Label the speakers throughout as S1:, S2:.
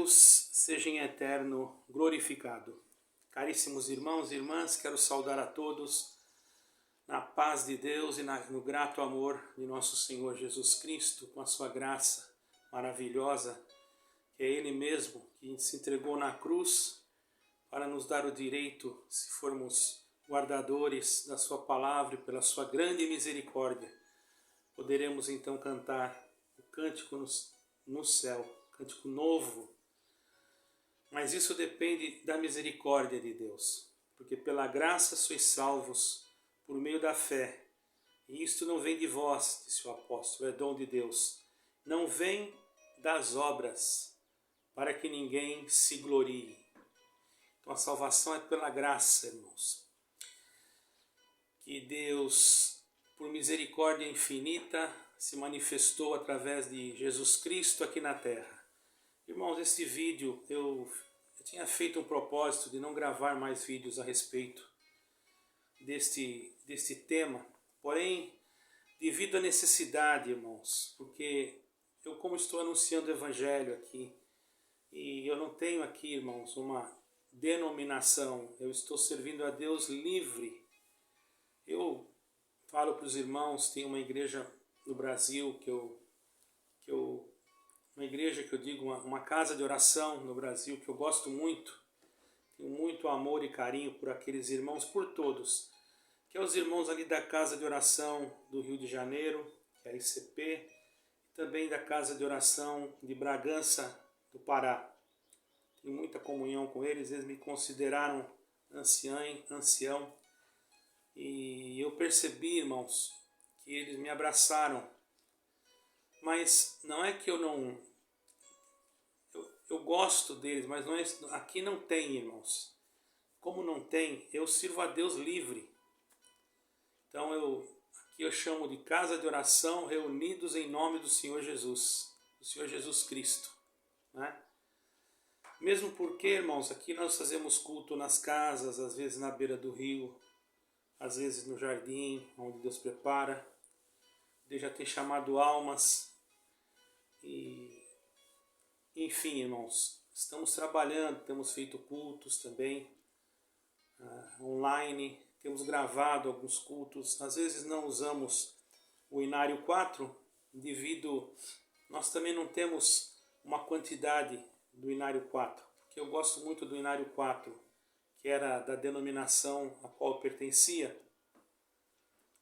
S1: Deus seja em eterno glorificado. Caríssimos irmãos e irmãs, quero saudar a todos na paz de Deus e no grato amor de nosso Senhor Jesus Cristo, com a sua graça maravilhosa, que é Ele mesmo que se entregou na cruz para nos dar o direito, se formos guardadores da sua palavra e pela sua grande misericórdia, poderemos então cantar o cântico no céu, cântico novo. Mas isso depende da misericórdia de Deus, porque pela graça sois salvos por meio da fé. E isto não vem de vós, disse o apóstolo, é dom de Deus. Não vem das obras, para que ninguém se glorie. Então a salvação é pela graça, irmãos. Que Deus, por misericórdia infinita, se manifestou através de Jesus Cristo aqui na terra. Irmãos, este vídeo eu tinha feito um propósito de não gravar mais vídeos a respeito deste tema, porém, devido à necessidade, irmãos, porque eu, como estou anunciando o Evangelho aqui, e eu não tenho aqui, irmãos, uma denominação, eu estou servindo a Deus livre. Eu falo para os irmãos, tem uma igreja no Brasil uma igreja que eu digo, uma casa de oração no Brasil que eu gosto muito, tenho muito amor e carinho por aqueles irmãos, por todos, que é os irmãos ali da casa de oração do Rio de Janeiro, que é a ICP, e também da casa de oração de Bragança, do Pará. Tenho muita comunhão com eles, eles me consideraram ancião, e eu percebi, irmãos, que eles me abraçaram. Mas não é que eu não... Eu gosto deles, mas não é, aqui não tem, irmãos. Como não tem, eu sirvo a Deus livre. Então aqui eu chamo de casa de oração reunidos em nome do Senhor Jesus. Do Senhor Jesus Cristo. Né? Mesmo porque, irmãos, aqui nós fazemos culto nas casas, às vezes na beira do rio, às vezes no jardim, onde Deus prepara. Deus já tem chamado almas. Enfim, irmãos, estamos trabalhando, temos feito cultos também online, temos gravado alguns cultos. Às vezes não usamos o Inário 4, devido... Nós também não temos uma quantidade do Inário 4, porque eu gosto muito do Inário 4, que era da denominação a qual eu pertencia,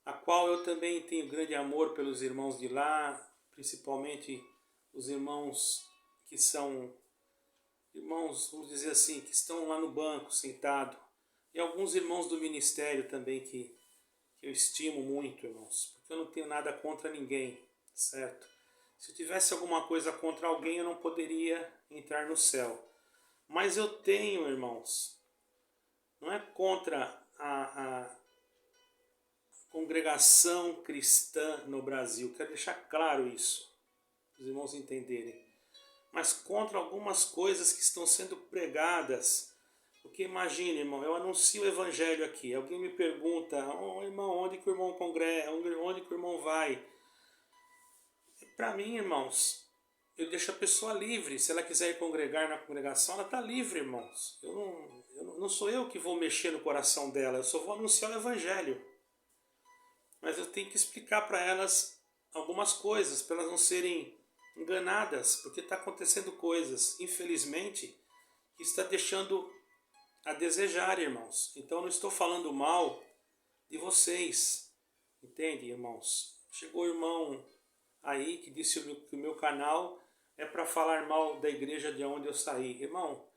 S1: a qual eu também tenho grande amor pelos irmãos de lá, principalmente os irmãos que são irmãos, vamos dizer assim, que estão lá no banco, sentado, e alguns irmãos do ministério também que eu estimo muito, irmãos, porque eu não tenho nada contra ninguém, certo? Se eu tivesse alguma coisa contra alguém, eu não poderia entrar no céu. Mas eu tenho, irmãos, não é contra a congregação cristã no Brasil, quero deixar claro isso, para os irmãos entenderem. Mas contra algumas coisas que estão sendo pregadas. Porque imagine, irmão, eu anuncio o Evangelho aqui, alguém me pergunta, irmão, onde que o irmão congrega, onde que o irmão vai? Para mim, irmãos, eu deixo a pessoa livre. Se ela quiser ir congregar na congregação, ela está livre, irmãos. Não sou eu que vou mexer no coração dela, eu só vou anunciar o Evangelho. Mas eu tenho que explicar para elas algumas coisas, para elas não serem enganadas, porque está acontecendo coisas, infelizmente, que está deixando a desejar, irmãos. Então, não estou falando mal de vocês, entende, irmãos? Chegou o irmão aí que disse que o meu canal é para falar mal da igreja de onde eu saí. Irmão,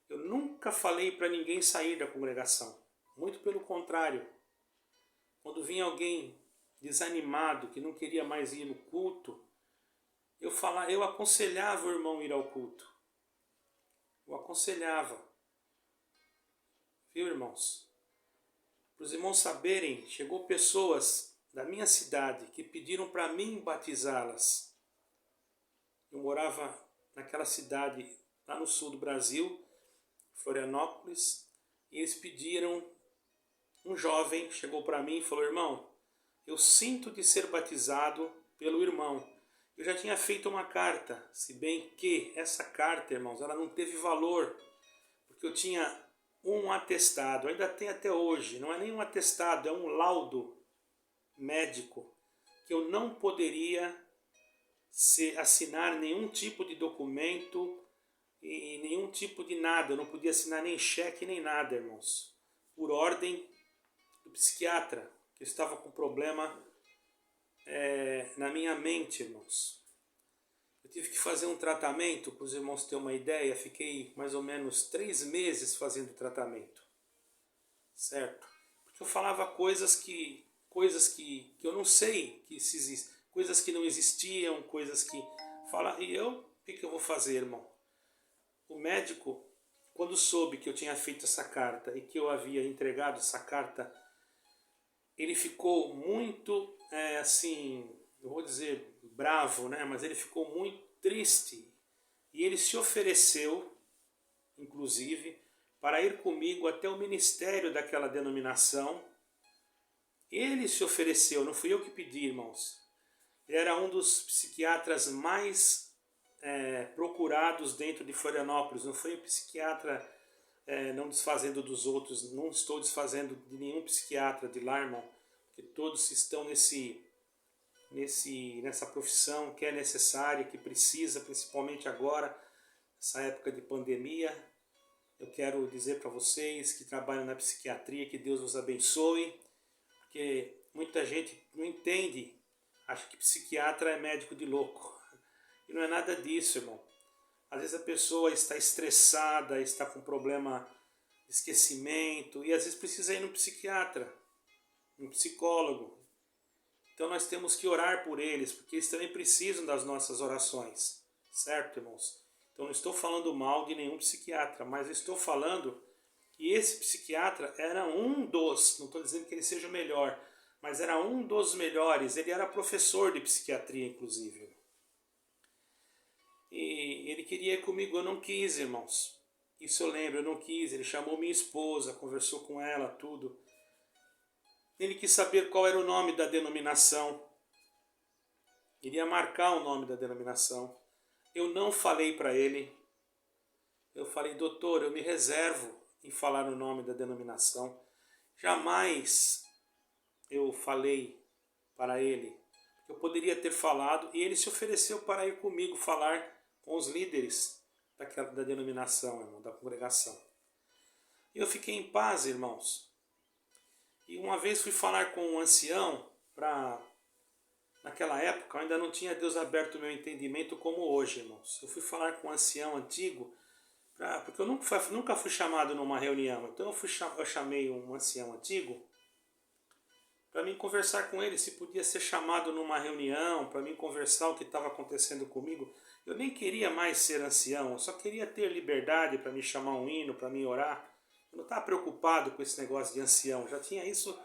S1: eu nunca falei para ninguém sair da congregação, muito pelo contrário. Quando vinha alguém desanimado, que não queria mais ir no culto, eu aconselhava o irmão a ir ao culto. Eu aconselhava. Viu, irmãos? Para os irmãos saberem, chegou pessoas da minha cidade que pediram para mim batizá-las. Eu morava naquela cidade lá no sul do Brasil, Florianópolis, e eles pediram, um jovem chegou para mim e falou, irmão, eu sinto de ser batizado pelo irmão. Eu já tinha feito uma carta, se bem que essa carta, irmãos, ela não teve valor, porque eu tinha um atestado, ainda tem até hoje, não é nem um atestado, é um laudo médico, que eu não poderia assinar nenhum tipo de documento e nenhum tipo de nada, eu não podia assinar nem cheque nem nada, irmãos, por ordem do psiquiatra, que eu estava com problema na minha mente, irmãos. Eu tive que fazer um tratamento, para os irmãos terem uma ideia, fiquei mais ou menos 3 meses fazendo tratamento, certo? Porque eu falava coisas que eu não sei que se existem, coisas que não existiam, coisas que e eu, o que eu vou fazer, irmão? O médico, quando soube que eu tinha feito essa carta e que eu havia entregado essa carta, ele ficou muito, assim, eu vou dizer bravo, né? Mas ele ficou muito triste e ele se ofereceu, inclusive, para ir comigo até o ministério daquela denominação. Ele se ofereceu, não fui eu que pedi, irmãos. Ele era um dos psiquiatras mais procurados dentro de Florianópolis. Não foi um psiquiatra, não desfazendo dos outros, não estou desfazendo de nenhum psiquiatra de lá, irmão, porque todos estão nessa profissão que é necessária, que precisa, principalmente agora, nessa época de pandemia. Eu quero dizer para vocês que trabalham na psiquiatria, que Deus os abençoe, porque muita gente não entende, acha que psiquiatra é médico de louco. E não é nada disso, irmão. Às vezes a pessoa está estressada, está com problema de esquecimento, e às vezes precisa ir no psiquiatra, no psicólogo. Então nós temos que orar por eles, porque eles também precisam das nossas orações, certo, irmãos? Então não estou falando mal de nenhum psiquiatra, mas estou falando que esse psiquiatra era um dos, não estou dizendo que ele seja o melhor, mas era um dos melhores, ele era professor de psiquiatria, inclusive. E ele queria ir comigo, eu não quis, irmãos. Isso eu lembro, eu não quis, ele chamou minha esposa, conversou com ela, tudo. Ele quis saber qual era o nome da denominação. Iria marcar o nome da denominação. Eu não falei para ele. Eu falei, doutor, eu me reservo em falar o nome da denominação. Jamais eu falei para ele. Eu poderia ter falado e ele se ofereceu para ir comigo falar com os líderes da denominação, irmão, da congregação. E eu fiquei em paz, irmãos. E uma vez fui falar com um ancião, naquela época eu ainda não tinha Deus aberto o meu entendimento como hoje, irmãos. Eu fui falar com um ancião antigo, porque eu nunca fui chamado numa reunião. Então eu chamei um ancião antigo para mim conversar com ele, se podia ser chamado numa reunião, para mim conversar o que estava acontecendo comigo. Eu nem queria mais ser ancião, eu só queria ter liberdade para me chamar um hino, para me orar. Eu não estava preocupado com esse negócio de ancião, já tinha isso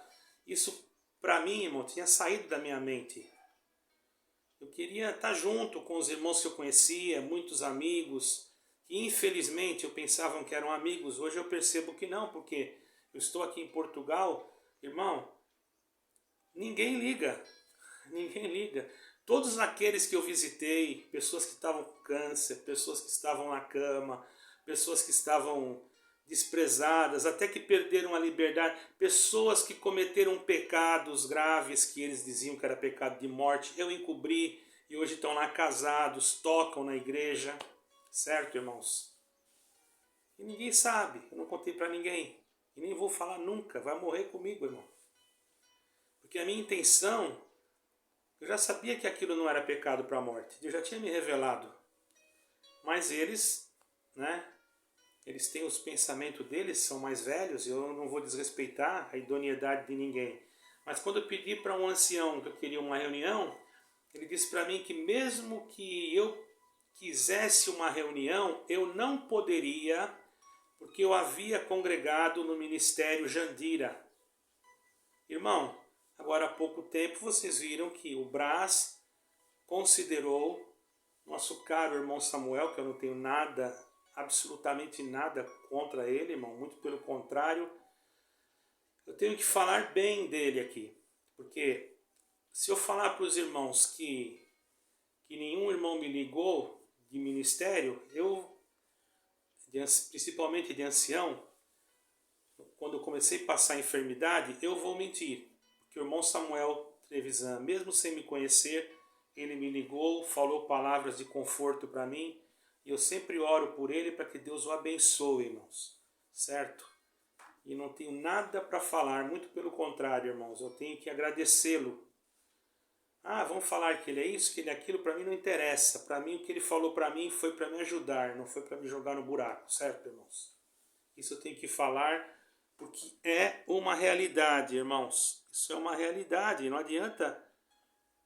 S1: para mim, irmão, tinha saído da minha mente. Eu queria estar junto com os irmãos que eu conhecia, muitos amigos, que infelizmente eu pensavam que eram amigos, hoje eu percebo que não, porque eu estou aqui em Portugal, irmão, ninguém liga, ninguém liga. Todos aqueles que eu visitei, pessoas que estavam com câncer, pessoas que estavam na cama, pessoas que estavam desprezadas, até que perderam a liberdade, pessoas que cometeram pecados graves que eles diziam que era pecado de morte, eu encobri e hoje estão lá casados, tocam na igreja, certo, irmãos? E ninguém sabe, eu não contei para ninguém, e nem vou falar nunca, vai morrer comigo, irmão. Porque a minha intenção, eu já sabia que aquilo não era pecado para a morte, Deus já tinha me revelado, mas eles, né? Eles têm os pensamentos deles, são mais velhos, eu não vou desrespeitar a idoneidade de ninguém. Mas quando eu pedi para um ancião que eu queria uma reunião, ele disse para mim que mesmo que eu quisesse uma reunião, eu não poderia, porque eu havia congregado no Ministério Jandira. Irmão, agora há pouco tempo vocês viram que o Brás considerou nosso caro irmão Samuel, que eu não tenho nada, absolutamente nada contra ele, irmão, muito pelo contrário. Eu tenho que falar bem dele aqui, porque se eu falar para os irmãos que que nenhum irmão me ligou de ministério, principalmente de ancião, quando eu comecei a passar a enfermidade, eu vou mentir. Porque o irmão Samuel Trevisan, mesmo sem me conhecer, ele me ligou, falou palavras de conforto para mim, e eu sempre oro por ele para que Deus o abençoe, irmãos. Certo? E não tenho nada para falar, muito pelo contrário, irmãos, eu tenho que agradecê-lo. Ah, vamos falar que ele é isso, que ele é aquilo, para mim não interessa. Para mim, o que ele falou para mim foi para me ajudar, não foi para me jogar no buraco, certo, irmãos? Isso eu tenho que falar, porque é uma realidade, irmãos. Isso é uma realidade, não adianta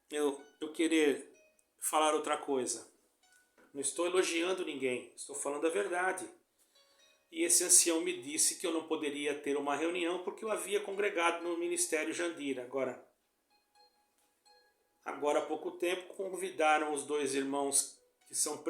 S1: eu querer falar outra coisa. Não estou elogiando ninguém, estou falando a verdade. E esse ancião me disse que eu não poderia ter uma reunião porque eu havia congregado no Ministério Jandira. Agora há pouco tempo, convidaram os dois irmãos que são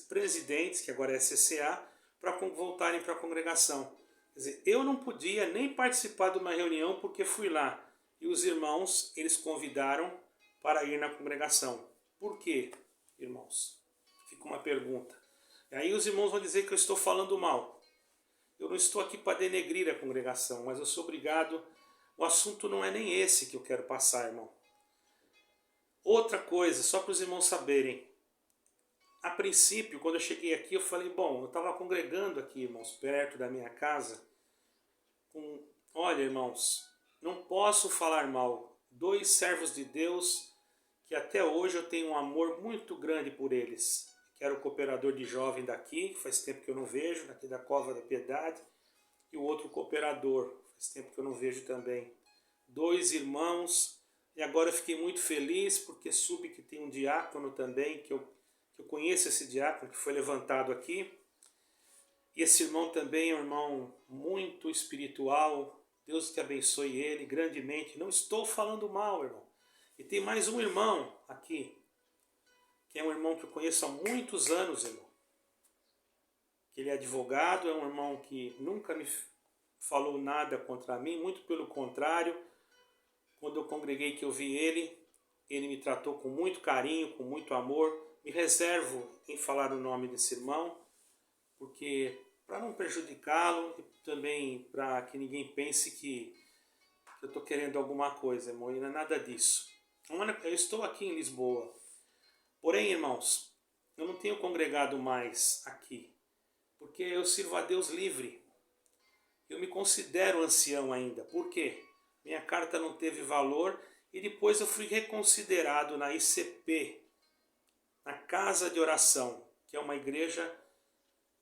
S1: presidentes, que agora é CCA, para voltarem para a congregação. Quer dizer, eu não podia nem participar de uma reunião porque fui lá. E os irmãos, eles convidaram para ir na congregação. Por quê, irmãos? Fica uma pergunta. E aí os irmãos vão dizer que eu estou falando mal. Eu não estou aqui para denegrir a congregação, mas eu sou obrigado. O assunto não é nem esse que eu quero passar, irmão. Outra coisa, só para os irmãos saberem. A princípio, quando eu cheguei aqui, eu falei, bom, eu estava congregando aqui, irmãos, perto da minha casa. Olha, irmãos, não posso falar mal. Dois servos de Deus que até hoje eu tenho um amor muito grande por eles. Que era o cooperador de jovem daqui, que faz tempo que eu não vejo, daqui da Cova da Piedade, e o outro cooperador, faz tempo que eu não vejo também. Dois irmãos, e agora eu fiquei muito feliz porque soube que tem um diácono também, que eu conheço esse diácono que foi levantado aqui. E esse irmão também é um irmão muito espiritual, Deus que abençoe ele grandemente. Não estou falando mal, irmão. E tem mais um irmão aqui, que é um irmão que eu conheço há muitos anos, irmão. Que ele é advogado, é um irmão que nunca me falou nada contra mim, muito pelo contrário. Quando eu congreguei que eu vi ele me tratou com muito carinho, com muito amor. Me reservo em falar o nome desse irmão, porque para não prejudicá-lo e também para que ninguém pense que eu estou querendo alguma coisa, irmão, e não é nada disso. Eu estou aqui em Lisboa. Porém, irmãos, eu não tenho congregado mais aqui, porque eu sirvo a Deus livre. Eu me considero ancião ainda. Por quê? Minha carta não teve valor e depois eu fui reconsiderado na ICP, na Casa de Oração, que é uma igreja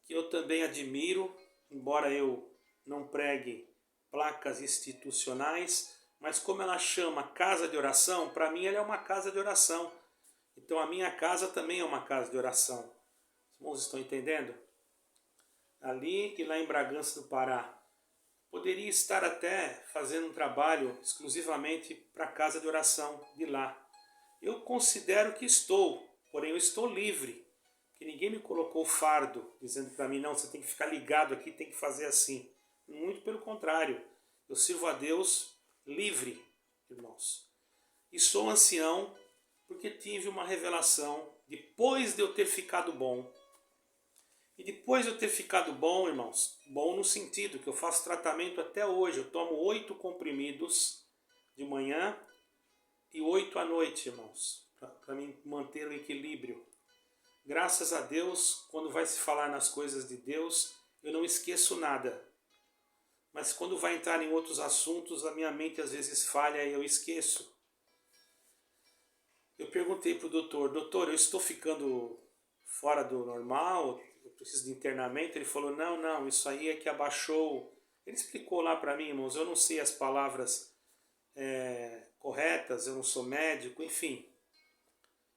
S1: que eu também admiro, embora eu não pregue placas institucionais, mas como ela chama Casa de Oração, para mim ela é uma casa de oração. Então a minha casa também é uma casa de oração. Os irmãos estão entendendo? Ali e lá em Bragança do Pará. Poderia estar até fazendo um trabalho exclusivamente para a casa de oração de lá. Eu considero que estou, porém eu estou livre. Que ninguém me colocou fardo, dizendo para mim, não, você tem que ficar ligado aqui, tem que fazer assim. Muito pelo contrário, eu sirvo a Deus livre, irmãos. E sou ancião porque tive uma revelação depois de eu ter ficado bom. E depois de eu ter ficado bom, irmãos, bom no sentido que eu faço tratamento até hoje. Eu tomo 8 comprimidos de manhã e 8 à noite, irmãos, para me manter o equilíbrio. Graças a Deus, quando vai se falar nas coisas de Deus, eu não esqueço nada. Mas quando vai entrar em outros assuntos, a minha mente às vezes falha e eu esqueço. Eu perguntei para o doutor, eu estou ficando fora do normal? Eu preciso de internamento? Ele falou, não, isso aí é que abaixou. Ele explicou lá para mim, irmãos, eu não sei as palavras corretas, eu não sou médico, enfim.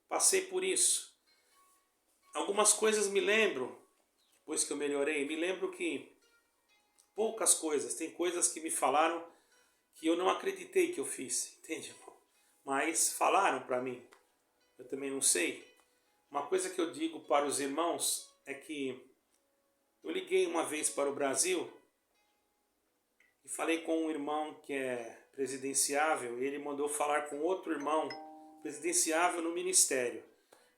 S1: Passei por isso. Algumas coisas me lembro, depois que eu melhorei, me lembro que poucas coisas, tem coisas que me falaram que eu não acreditei que eu fiz, entende, irmão? Mas falaram para mim, eu também não sei. Uma coisa que eu digo para os irmãos é que eu liguei uma vez para o Brasil e falei com um irmão que é presidenciável e ele mandou falar com outro irmão presidenciável no ministério.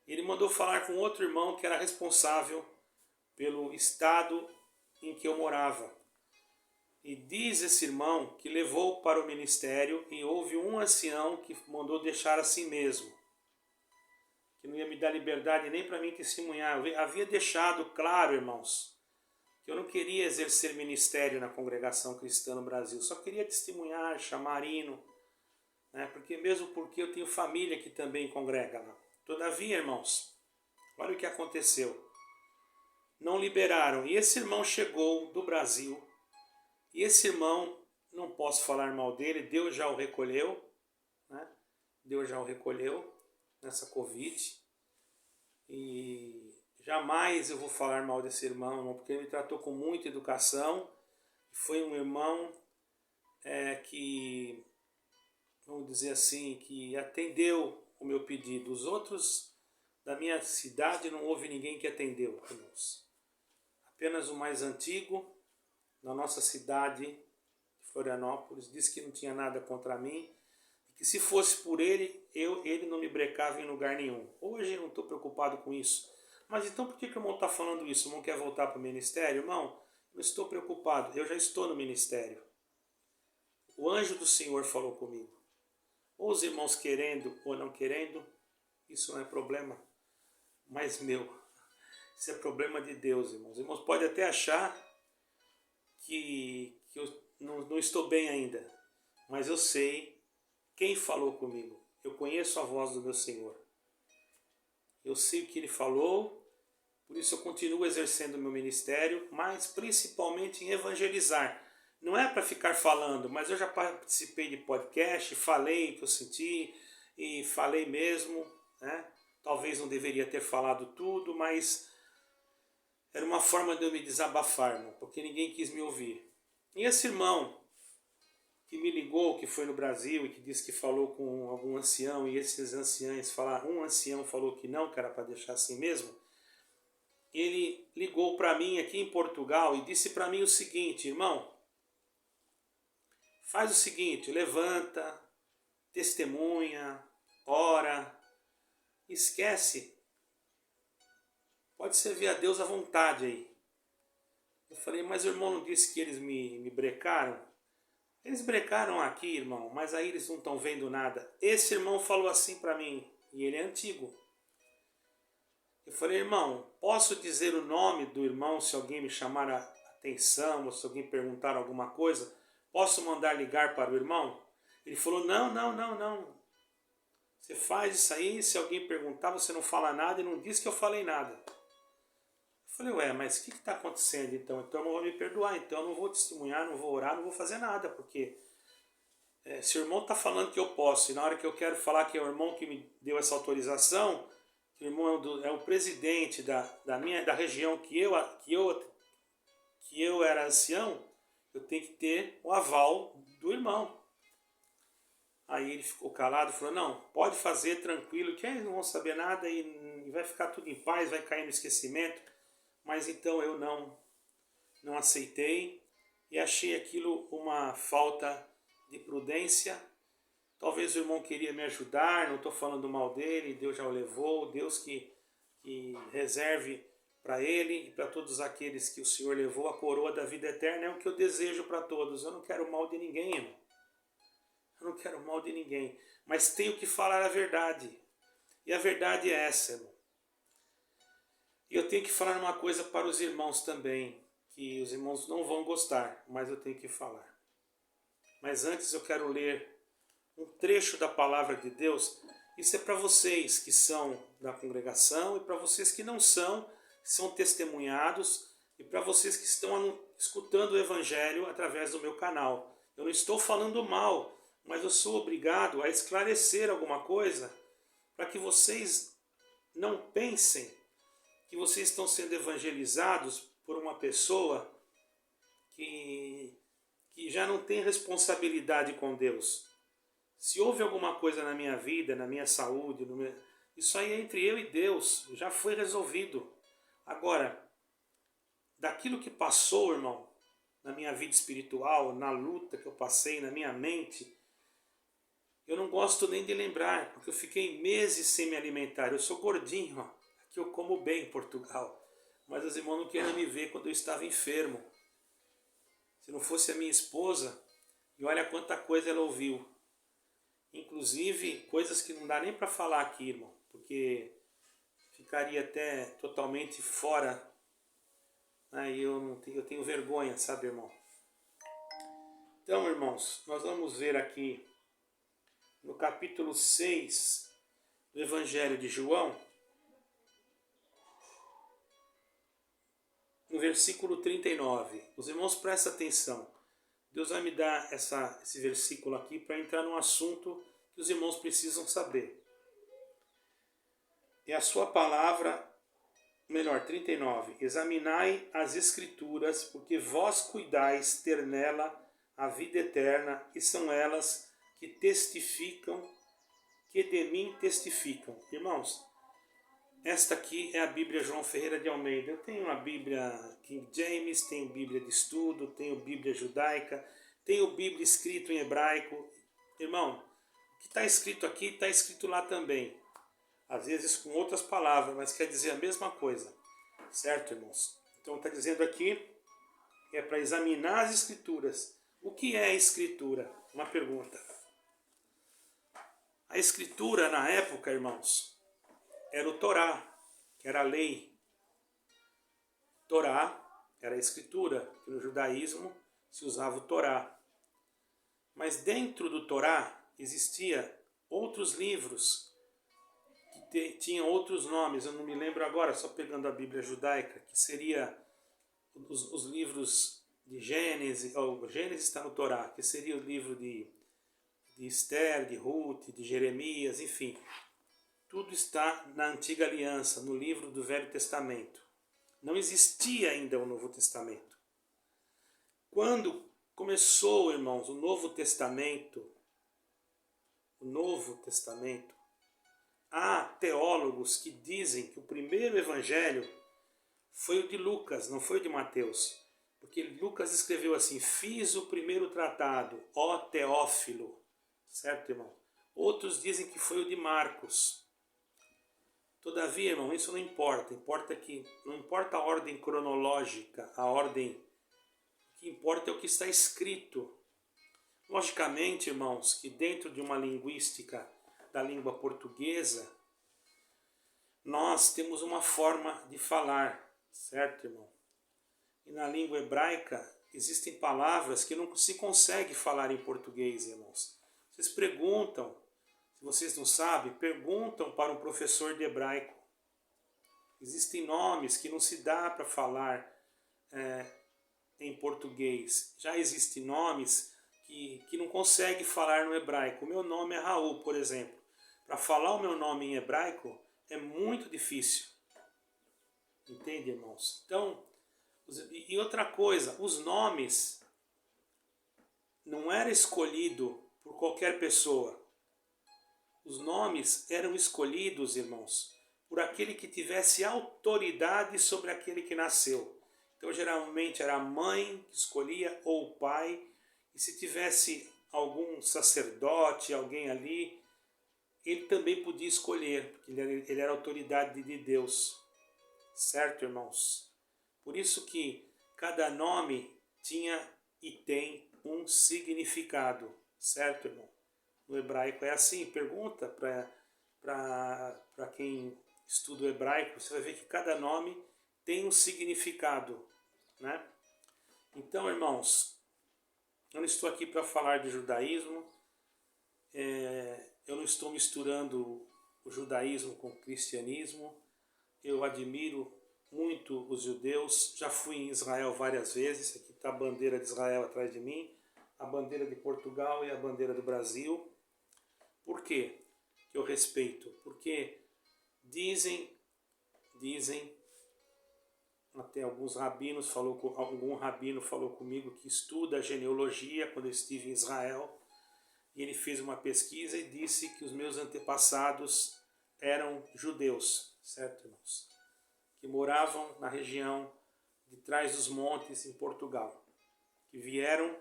S1: Ele mandou falar com outro irmão que era responsável pelo estado em que eu morava. E diz esse irmão que levou para o ministério e houve um ancião que mandou deixar assim mesmo, que não ia me dar liberdade nem para mim testemunhar. Eu havia deixado claro, irmãos, que eu não queria exercer ministério na congregação cristã no Brasil, só queria testemunhar, chamar hino, né? Porque eu tenho família que também congrega lá. Todavia, irmãos, olha o que aconteceu. Não liberaram. E esse irmão chegou do Brasil. E esse irmão, não posso falar mal dele, Deus já o recolheu, né? Deus já o recolheu nessa Covid. E jamais eu vou falar mal desse irmão, porque ele me tratou com muita educação. Foi um irmão que, vamos dizer assim, que atendeu o meu pedido. Os outros da minha cidade não houve ninguém que atendeu, irmãos. Apenas o mais antigo, na nossa cidade de Florianópolis, disse que não tinha nada contra mim, e que se fosse por ele, ele não me brecava em lugar nenhum. Hoje eu não estou preocupado com isso. Mas então por que o irmão está falando isso? O irmão quer voltar para o ministério? Irmão, não estou preocupado, eu já estou no ministério. O anjo do Senhor falou comigo. Ou os irmãos querendo ou não querendo, isso não é problema mais meu. Isso é problema de Deus, irmãos. Os irmãos podem até achar que eu não estou bem ainda, mas eu sei quem falou comigo. Eu conheço a voz do meu Senhor. Eu sei o que Ele falou, por isso eu continuo exercendo o meu ministério, mas principalmente em evangelizar. Não é para ficar falando, mas eu já participei de podcast, falei o que eu senti, e falei mesmo, né? Talvez não deveria ter falado tudo, mas era uma forma de eu me desabafar, irmão, porque ninguém quis me ouvir. E esse irmão que me ligou, que foi no Brasil e que disse que falou com algum ancião, e esses anciãos falaram, um ancião falou que não, que era para deixar assim mesmo, ele ligou para mim aqui em Portugal e disse para mim o seguinte: irmão, faz o seguinte, levanta, testemunha, ora, esquece, pode servir a Deus à vontade aí. Eu falei, mas o irmão não disse que eles me brecaram? Eles brecaram aqui, irmão, mas aí eles não estão vendo nada. Esse irmão falou assim para mim, e ele é antigo. Eu falei, irmão, posso dizer o nome do irmão se alguém me chamar a atenção, ou se alguém perguntar alguma coisa? Posso mandar ligar para o irmão? Ele falou, não. Você faz isso aí, se alguém perguntar, você não fala nada e não diz que eu falei nada. Eu falei, ué, mas o que está acontecendo então? Então eu não vou me perdoar, então eu não vou testemunhar, não vou orar, não vou fazer nada, porque se o irmão está falando que eu posso, e na hora que eu quero falar que é o irmão que me deu essa autorização, que o irmão é o presidente da região que eu era ancião, eu tenho que ter o aval do irmão. Aí ele ficou calado e falou, não, pode fazer tranquilo, que eles não vão saber nada e vai ficar tudo em paz, vai cair no esquecimento. Mas então eu não aceitei e achei aquilo uma falta de prudência. Talvez o irmão queria me ajudar, não estou falando mal dele, Deus já o levou, Deus que reserve para ele e para todos aqueles que o Senhor levou a coroa da vida eterna, é o que eu desejo para todos. Eu não quero mal de ninguém, irmão. Eu não quero mal de ninguém, mas tenho que falar a verdade. E a verdade é essa, irmão. E eu tenho que falar uma coisa para os irmãos também, que os irmãos não vão gostar, mas eu tenho que falar. Mas antes eu quero ler um trecho da palavra de Deus. Isso é para vocês que são da congregação e para vocês que não são, que são testemunhados, e para vocês que estão escutando o Evangelho através do meu canal. Eu não estou falando mal, mas eu sou obrigado a esclarecer alguma coisa para que vocês não pensem que vocês estão sendo evangelizados por uma pessoa que já não tem responsabilidade com Deus. Se houve alguma coisa na minha vida, na minha saúde, isso aí é entre eu e Deus, já foi resolvido. Agora, daquilo que passou, irmão, na minha vida espiritual, na luta que eu passei, na minha mente, Eu não gosto nem de lembrar, porque eu fiquei meses sem me alimentar. Eu sou gordinho, ó. Aqui eu como bem em Portugal. Mas os irmãos não queriam me ver quando eu estava enfermo. Se não fosse a minha esposa, e olha quanta coisa ela ouviu. Inclusive coisas que não dá nem para falar aqui, irmão, porque ficaria até totalmente fora. Aí eu tenho vergonha, sabe, irmão? Então, irmãos, nós vamos ver aqui no capítulo 6 do Evangelho de João, no versículo 39. Os irmãos, prestem atenção. Deus vai me dar esse versículo aqui para entrar num assunto que os irmãos precisam saber. É a sua palavra, melhor, 39. Examinai as Escrituras, porque vós cuidais ter nela a vida eterna, e são elas que testificam, que de mim testificam. Irmãos, esta aqui é a Bíblia João Ferreira de Almeida. Eu tenho a Bíblia King James, tenho Bíblia de estudo, tenho Bíblia judaica, tenho Bíblia escrito em hebraico. Irmão, o que está escrito aqui está escrito lá também. Às vezes com outras palavras, mas quer dizer a mesma coisa. Certo, irmãos? Então está dizendo aqui que é para examinar as Escrituras. O que é a Escritura? Uma pergunta. A Escritura na época, irmãos, era o Torá, que era a lei. Torá era a Escritura, que no judaísmo se usava o Torá. Mas dentro do Torá existia outros livros que tinham outros nomes. Eu não me lembro agora, só pegando a Bíblia judaica, que seria os livros de Gênesis, ou Gênesis está no Torá, que seria o livro de Esther, de Ruth, de Jeremias, enfim. Tudo está na Antiga Aliança, no livro do Velho Testamento. Não existia ainda o Novo Testamento. Quando começou, irmãos, o Novo Testamento, há teólogos que dizem que o primeiro evangelho foi o de Lucas, não foi o de Mateus. Porque Lucas escreveu assim: fiz o primeiro tratado, ó Teófilo. Certo, irmão? Outros dizem que foi o de Marcos. Todavia, irmão, isso não importa. Importa que não importa a ordem cronológica, a ordem. O que importa é o que está escrito. Logicamente, irmãos, que dentro de uma linguística da língua portuguesa, nós temos uma forma de falar, certo, irmão? E na língua hebraica existem palavras que não se consegue falar em português, irmãos. Vocês perguntam, se vocês não sabem, perguntam para um professor de hebraico. Existem nomes que não se dá para falar em português. Já existem nomes que não consegue falar no hebraico. O meu nome é Raul, por exemplo. Para falar o meu nome em hebraico é muito difícil. Entende, irmãos? Então, e outra coisa, os nomes não eram escolhidos por qualquer pessoa. Os nomes eram escolhidos, irmãos, por aquele que tivesse autoridade sobre aquele que nasceu. Então, geralmente era a mãe que escolhia ou o pai. E se tivesse algum sacerdote, alguém ali, ele também podia escolher, porque ele era autoridade de Deus. Certo, irmãos? Por isso que cada nome tinha e tem um significado. Certo, irmão? No hebraico é assim. Pergunta para quem estuda o hebraico, você vai ver que cada nome tem um significado, né? Então, irmãos, eu não estou aqui para falar de judaísmo, eu não estou misturando o judaísmo com o cristianismo. Eu admiro muito os judeus, já fui em Israel várias vezes, aqui está a bandeira de Israel atrás de mim, a bandeira de Portugal e a bandeira do Brasil. Por quê que eu respeito? Porque dizem, até algum rabino falou comigo que estuda genealogia quando eu estive em Israel, e ele fez uma pesquisa e disse que os meus antepassados eram judeus, certo, irmãos? Que moravam na região de trás dos montes em Portugal, que vieram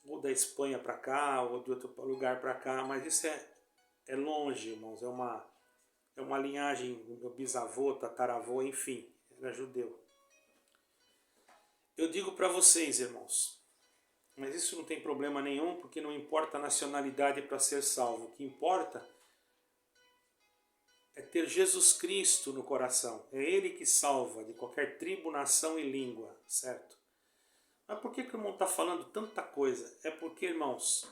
S1: ou da Espanha para cá, ou de outro lugar para cá, mas isso é longe, irmãos, é uma linhagem, meu bisavô, tataravô, enfim, era judeu. Eu digo para vocês, irmãos, mas isso não tem problema nenhum, porque não importa a nacionalidade para ser salvo. O que importa é ter Jesus Cristo no coração. É Ele que salva de qualquer tribo, nação e língua, certo? Mas por que o irmão está falando tanta coisa? É porque, irmãos,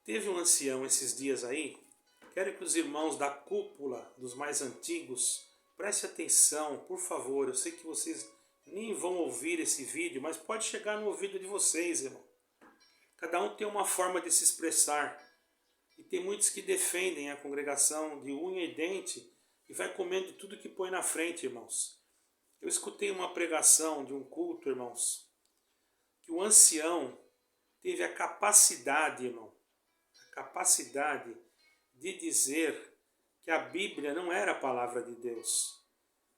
S1: teve um ancião esses dias aí. Quero que os irmãos da cúpula, dos mais antigos, prestem atenção, por favor. Eu sei que vocês nem vão ouvir esse vídeo, mas pode chegar no ouvido de vocês, irmão. Cada um tem uma forma de se expressar. E tem muitos que defendem a congregação de unha e dente e vai comendo tudo que põe na frente, irmãos. Eu escutei uma pregação de um culto, irmãos, que o ancião teve a capacidade, irmão, a capacidade de dizer que a Bíblia não era a palavra de Deus.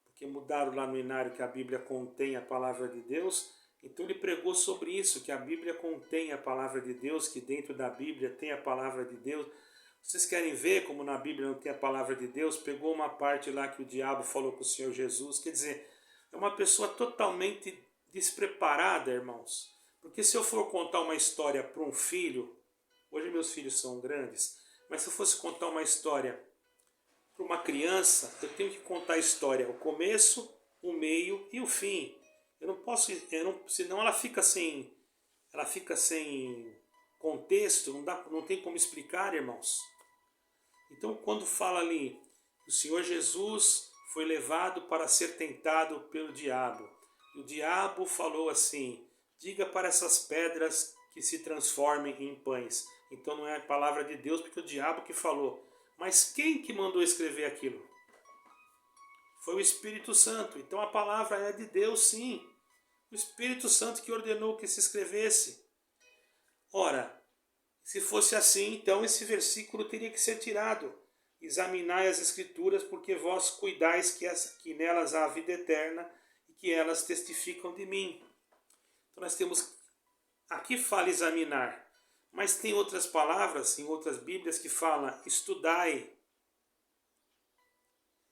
S1: Porque mudaram lá no inário que a Bíblia contém a palavra de Deus. Então ele pregou sobre isso, que a Bíblia contém a palavra de Deus, que dentro da Bíblia tem a palavra de Deus. Vocês querem ver como na Bíblia não tem a palavra de Deus? Pegou uma parte lá que o diabo falou com o Senhor Jesus. Quer dizer, é uma pessoa totalmente despreparada, irmãos. Porque se eu for contar uma história para um filho, hoje meus filhos são grandes, mas se eu fosse contar uma história para uma criança, eu tenho que contar a história, o começo, o meio e o fim. Eu não posso, senão ela fica sem contexto, não tem como explicar, irmãos. Então, quando fala ali, o Senhor Jesus foi levado para ser tentado pelo diabo. E o diabo falou assim: diga para essas pedras que se transformem em pães. Então não é a palavra de Deus, porque é o diabo que falou. Mas quem que mandou escrever aquilo? Foi o Espírito Santo. Então a palavra é de Deus, sim. O Espírito Santo que ordenou que se escrevesse. Ora, se fosse assim, então esse versículo teria que ser tirado. Examinai as Escrituras, porque vós cuidais que nelas há vida eterna e que elas testificam de mim. Então nós temos, aqui fala examinar, mas tem outras palavras em outras Bíblias que falam estudai.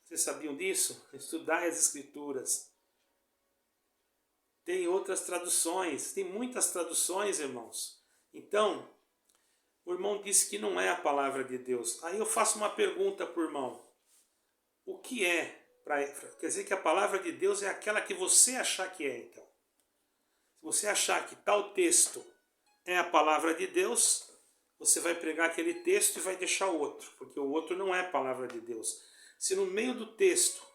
S1: Vocês sabiam disso? Estudai as Escrituras. Tem outras traduções, tem muitas traduções, irmãos. Então, o irmão disse que não é a palavra de Deus. Aí eu faço uma pergunta para o irmão. O que é? Quer dizer que a palavra de Deus é aquela que você achar que é, então. Se você achar que tal texto é a palavra de Deus, você vai pregar aquele texto e vai deixar o outro, porque o outro não é a palavra de Deus. Se no meio do texto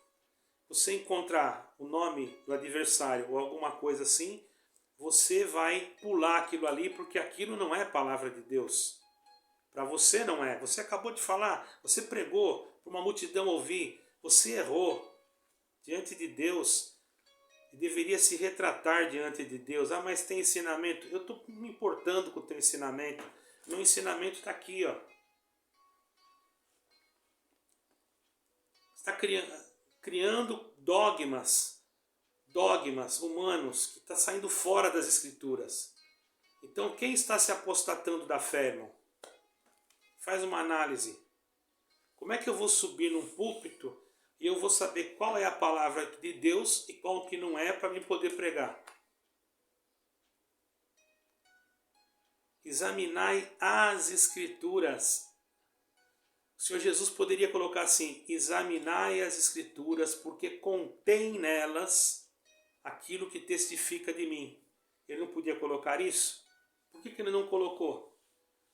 S1: você encontrar o nome do adversário ou alguma coisa assim, você vai pular aquilo ali, porque aquilo não é a palavra de Deus. Para você não é. Você acabou de falar, você pregou para uma multidão ouvir, você errou diante de Deus e deveria se retratar diante de Deus. Ah, mas tem ensinamento. Eu estou me importando com o teu ensinamento. Meu ensinamento está aqui, ó. Está criando dogmas humanos que está saindo fora das Escrituras. Então, quem está se apostatando da fé, irmão? Faz uma análise. Como é que eu vou subir num púlpito e eu vou saber qual é a palavra de Deus e qual que não é para me poder pregar? Examinai as Escrituras. O Senhor Jesus poderia colocar assim: examinai as Escrituras, porque contém nelas aquilo que testifica de mim. Ele não podia colocar isso? Por que ele não colocou?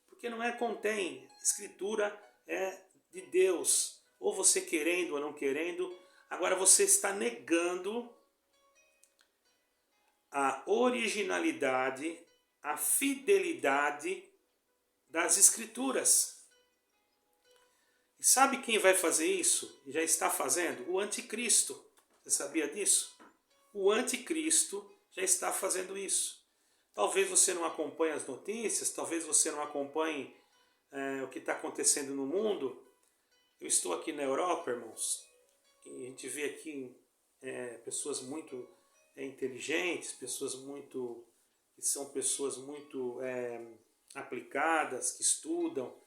S1: Porque não é contém. Escritura é de Deus. Ou você querendo ou não querendo. Agora você está negando a originalidade, a fidelidade das Escrituras. E sabe quem vai fazer isso? Já está fazendo? O anticristo. Você sabia disso? O anticristo já está fazendo isso. Talvez você não acompanhe as notícias, talvez você não acompanhe o que está acontecendo no mundo. Eu estou aqui na Europa, irmãos, e a gente vê aqui pessoas muito inteligentes, que são pessoas muito aplicadas, que estudam.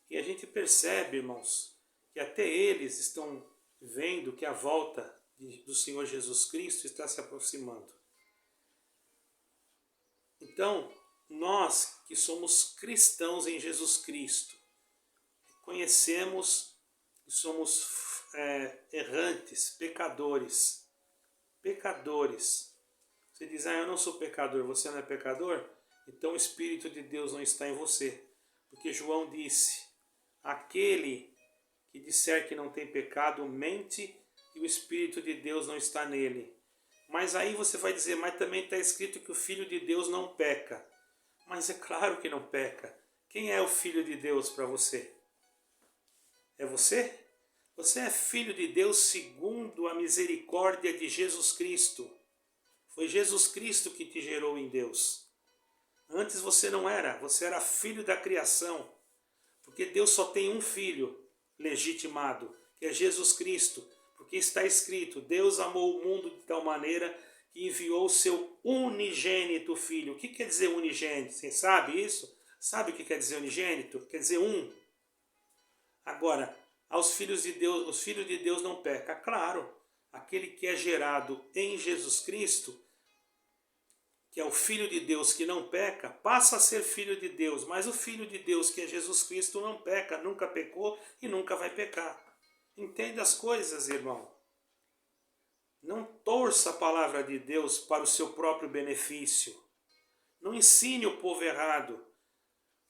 S1: E a gente percebe, irmãos, que até eles estão vendo que a volta do Senhor Jesus Cristo está se aproximando. Então, nós que somos cristãos em Jesus Cristo, conhecemos que somos errantes, pecadores. Você diz, eu não sou pecador, você não é pecador? Então o Espírito de Deus não está em você. Porque João disse, aquele que disser que não tem pecado, mente e o Espírito de Deus não está nele. Mas aí você vai dizer, mas também está escrito que o Filho de Deus não peca. Mas é claro que não peca. Quem é o Filho de Deus para você? É você? Você é filho de Deus segundo a misericórdia de Jesus Cristo. Foi Jesus Cristo que te gerou em Deus. Antes você não era, você era filho da criação. Porque Deus só tem um filho legitimado, que é Jesus Cristo. Porque está escrito, Deus amou o mundo de tal maneira que enviou o seu unigênito filho. O que quer dizer unigênito? Você sabe isso? Sabe o que quer dizer unigênito? Quer dizer um. Agora, os filhos de Deus não pecam. Claro, aquele que é gerado em Jesus Cristo, que é o Filho de Deus que não peca, passa a ser filho de Deus. Mas o Filho de Deus, que é Jesus Cristo, não peca, nunca pecou e nunca vai pecar. Entenda as coisas, irmão. Não torça a palavra de Deus para o seu próprio benefício. Não ensine o povo errado.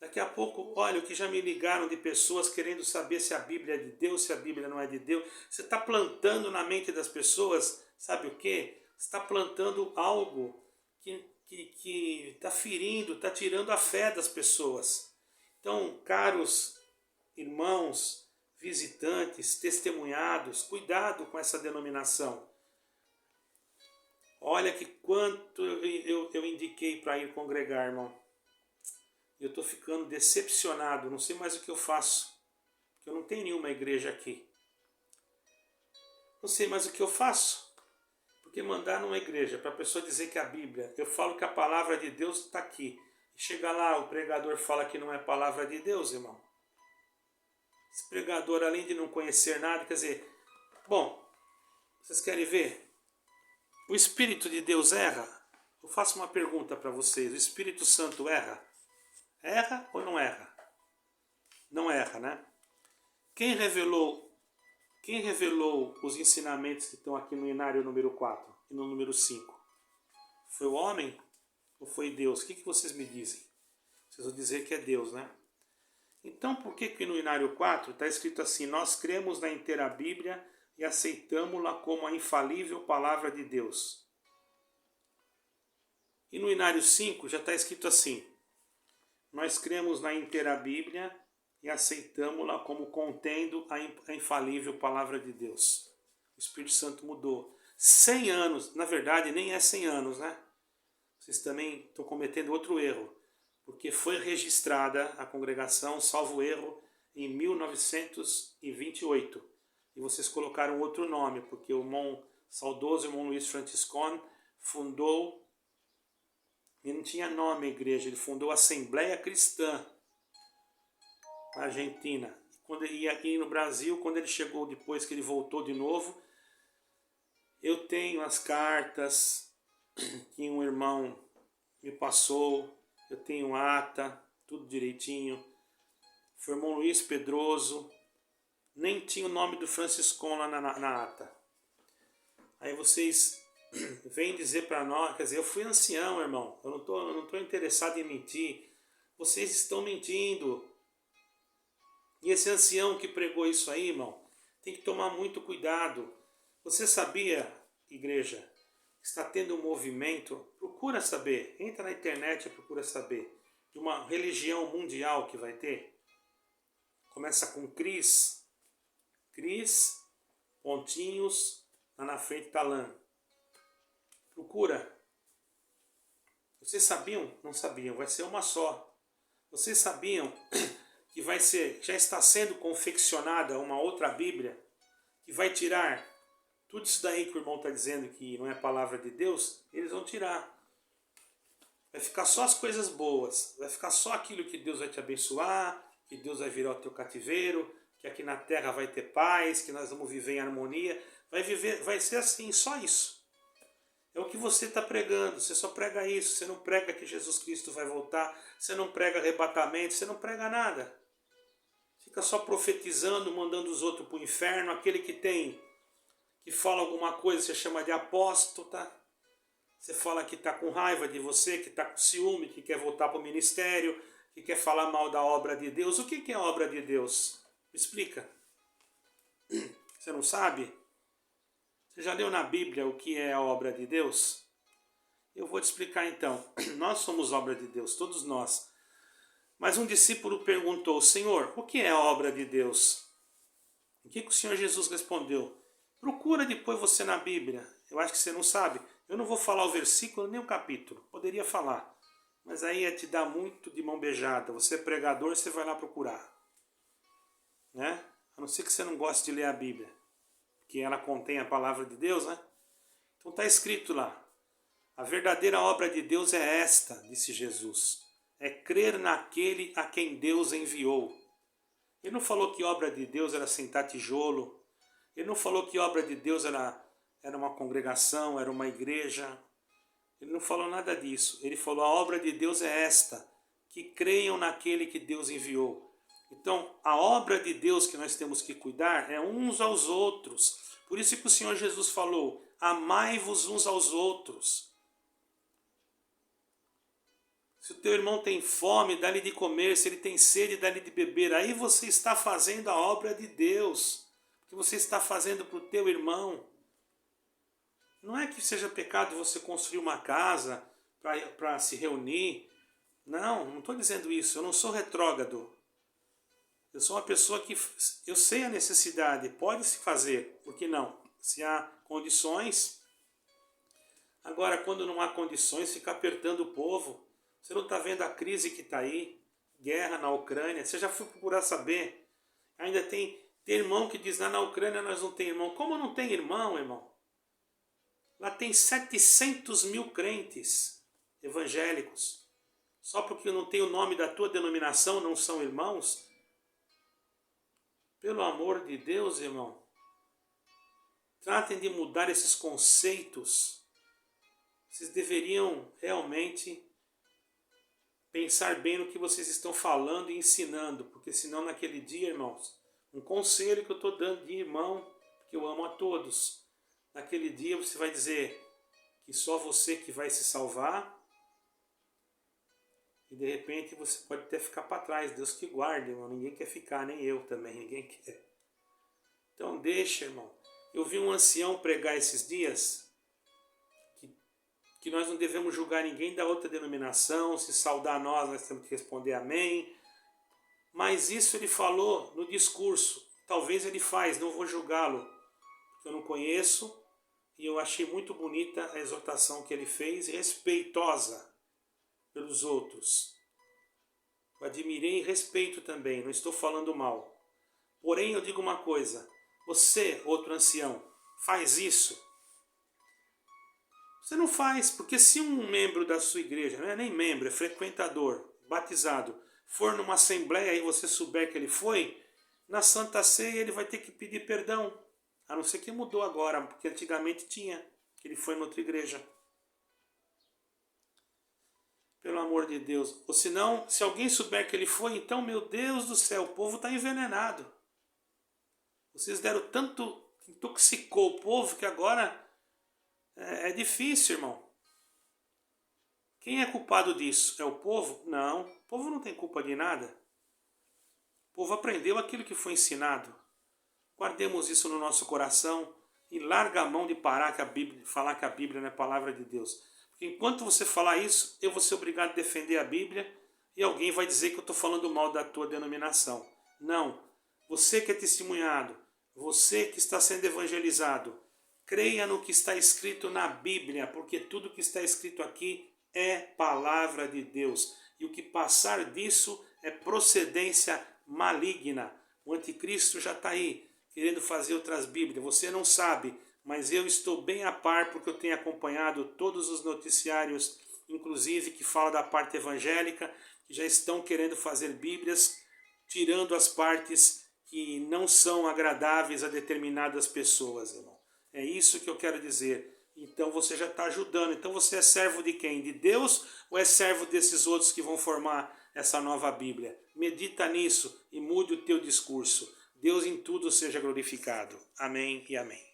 S1: Daqui a pouco, olha, o que já me ligaram de pessoas querendo saber se a Bíblia é de Deus, se a Bíblia não é de Deus. Você está plantando na mente das pessoas, sabe o quê? Você está plantando algo que está ferindo, está tirando a fé das pessoas. Então, caros irmãos, visitantes, testemunhados, cuidado com essa denominação. Olha que quanto eu indiquei para ir congregar, irmão. Eu estou ficando decepcionado, não sei mais o que eu faço. Porque eu não tenho nenhuma igreja aqui. Não sei mais o que eu faço. Porque mandar numa igreja para a pessoa dizer que a Bíblia, eu falo que a palavra de Deus está aqui. E chega lá, o pregador fala que não é palavra de Deus, irmão. Esse pregador, além de não conhecer nada, quer dizer... Bom, vocês querem ver? O Espírito de Deus erra? Eu faço uma pergunta para vocês. O Espírito Santo erra? Erra ou não erra? Não erra, né? Quem revelou os ensinamentos que estão aqui no Inário número 4 e no número 5? Foi o homem ou foi Deus? O que vocês me dizem? Vocês vão dizer que é Deus, né? Então, por que no Inário 4 está escrito assim, nós cremos na inteira Bíblia e aceitamos-la como a infalível palavra de Deus? E no Inário 5 já está escrito assim, nós cremos na inteira Bíblia e aceitamos-la como contendo a infalível palavra de Deus. O Espírito Santo mudou. 100 anos, na verdade nem é 100 anos, né? Vocês também estão cometendo outro erro, porque foi registrada a congregação, salvo erro, em 1928. E vocês colocaram outro nome, porque o saudoso irmão Luiz Franciscone fundou, e não tinha nome a igreja, ele fundou a Assembleia Cristã, na Argentina. E aqui no Brasil, quando ele chegou, depois que ele voltou de novo, eu tenho as cartas que um irmão me passou, eu tenho ata, tudo direitinho. Foi o irmão Luiz Pedroso, nem tinha o nome do Franciscão lá na ata. Aí vocês vêm dizer para nós, quer dizer, eu fui ancião, irmão, eu não tô interessado em mentir. Vocês estão mentindo. E esse ancião que pregou isso aí, irmão, tem que tomar muito cuidado. Você sabia, igreja, que está tendo um movimento, procura saber, entra na internet e procura saber, de uma religião mundial que vai ter. Começa com Cris, pontinhos, lá na frente tá lã. Procura. Vocês sabiam? Não sabiam, vai ser uma só. Vocês sabiam que já está sendo confeccionada uma outra Bíblia que vai tirar tudo isso daí que o irmão está dizendo que não é palavra de Deus, eles vão tirar. Vai ficar só as coisas boas, vai ficar só aquilo que Deus vai te abençoar, que Deus vai virar o teu cativeiro, que aqui na terra vai ter paz, que nós vamos viver em harmonia. Vai ser assim, só isso. É o que você está pregando, você só prega isso, você não prega que Jesus Cristo vai voltar, você não prega arrebatamento, você não prega nada. Fica só profetizando, mandando os outros para o inferno. Aquele que fala alguma coisa, você chama de apóstolo, tá? Você fala que está com raiva de você, que está com ciúme, que quer voltar para o ministério, que quer falar mal da obra de Deus. O que é a obra de Deus? Me explica. Você não sabe? Você já leu na Bíblia o que é a obra de Deus? Eu vou te explicar então. Nós somos obra de Deus, todos nós. Mas um discípulo perguntou: Senhor, o que é a obra de Deus? O que o Senhor Jesus respondeu? Procura depois você na Bíblia. Eu acho que você não sabe. Eu não vou falar o versículo nem o capítulo. Poderia falar. Mas aí ia te dar muito de mão beijada. Você é pregador, você vai lá procurar. Né? A não ser que você não goste de ler a Bíblia. Que ela contém a palavra de Deus, né? Então está escrito lá. A verdadeira obra de Deus é esta, disse Jesus. É crer naquele a quem Deus enviou. Ele não falou que obra de Deus era sentar tijolo. Ele não falou que obra de Deus era uma congregação, era uma igreja. Ele não falou nada disso. Ele falou: a obra de Deus é esta, que creiam naquele que Deus enviou. Então, a obra de Deus que nós temos que cuidar é uns aos outros. Por isso que o Senhor Jesus falou: amai-vos uns aos outros. Se o teu irmão tem fome, dá-lhe de comer. Se ele tem sede, dá-lhe de beber. Aí você está fazendo a obra de Deus, que você está fazendo para o teu irmão. Não é que seja pecado você construir uma casa para se reunir. Não estou dizendo isso. Eu não sou retrógrado. Eu sou uma pessoa que eu sei a necessidade. Pode se fazer, por que não? Se há condições. Agora, quando não há condições, fica apertando o povo. Você não está vendo a crise que está aí? Guerra na Ucrânia. Você já foi procurar saber? Ainda tem irmão que diz: na Ucrânia nós não tem irmão. Como não tem irmão, irmão? Lá tem 700 mil crentes evangélicos. Só porque não tem o nome da tua denominação não são irmãos? Pelo amor de Deus, irmão. Tratem de mudar esses conceitos. Vocês deveriam realmente pensar bem no que vocês estão falando e ensinando. Porque senão naquele dia, irmãos, um conselho que eu estou dando de irmão, que eu amo a todos. Naquele dia você vai dizer que só você que vai se salvar. E de repente você pode até ficar para trás. Deus que guarde, irmão. Ninguém quer ficar, nem eu também. Ninguém quer. Então deixa, irmão. Eu vi um ancião pregar esses dias que nós não devemos julgar ninguém da outra denominação. Se saudar nós temos que responder amém. Mas isso ele falou no discurso. Talvez ele faz, não vou julgá-lo. Porque eu não conheço. E eu achei muito bonita a exortação que ele fez, respeitosa pelos outros. Eu admirei e respeito também, não estou falando mal. Porém, eu digo uma coisa: você, outro ancião, faz isso? Você não faz, porque se um membro da sua igreja, não é nem membro, é frequentador, batizado, for numa assembleia e você souber que ele foi, na Santa Ceia ele vai ter que pedir perdão. A não ser que mudou agora, porque antigamente tinha, que ele foi em outra igreja. Pelo amor de Deus. Ou senão, se alguém souber que ele foi, então, meu Deus do céu, o povo está envenenado. Vocês deram tanto, intoxicou o povo, que agora é difícil, irmão. Quem é culpado disso? É o povo? Não, o povo não tem culpa de nada. O povo aprendeu aquilo que foi ensinado. Guardemos isso no nosso coração e larga a mão de falar que a Bíblia não é a palavra de Deus. Porque enquanto você falar isso, eu vou ser obrigado a defender a Bíblia e alguém vai dizer que eu estou falando mal da tua denominação. Não. Você que é testemunhado, você que está sendo evangelizado, creia no que está escrito na Bíblia, porque tudo que está escrito aqui é palavra de Deus. E o que passar disso é procedência maligna. O anticristo já está aí, querendo fazer outras Bíblias. Você não sabe, mas eu estou bem a par porque eu tenho acompanhado todos os noticiários inclusive, que fala da parte evangélica, que já estão querendo fazer Bíblias, tirando as partes que não são agradáveis a determinadas pessoas, irmão. É isso que eu quero dizer. Então você já está ajudando. Então você é servo de quem? De Deus ou é servo desses outros que vão formar essa nova Bíblia? Medita nisso e mude o teu discurso. Deus em tudo seja glorificado. Amém e amém.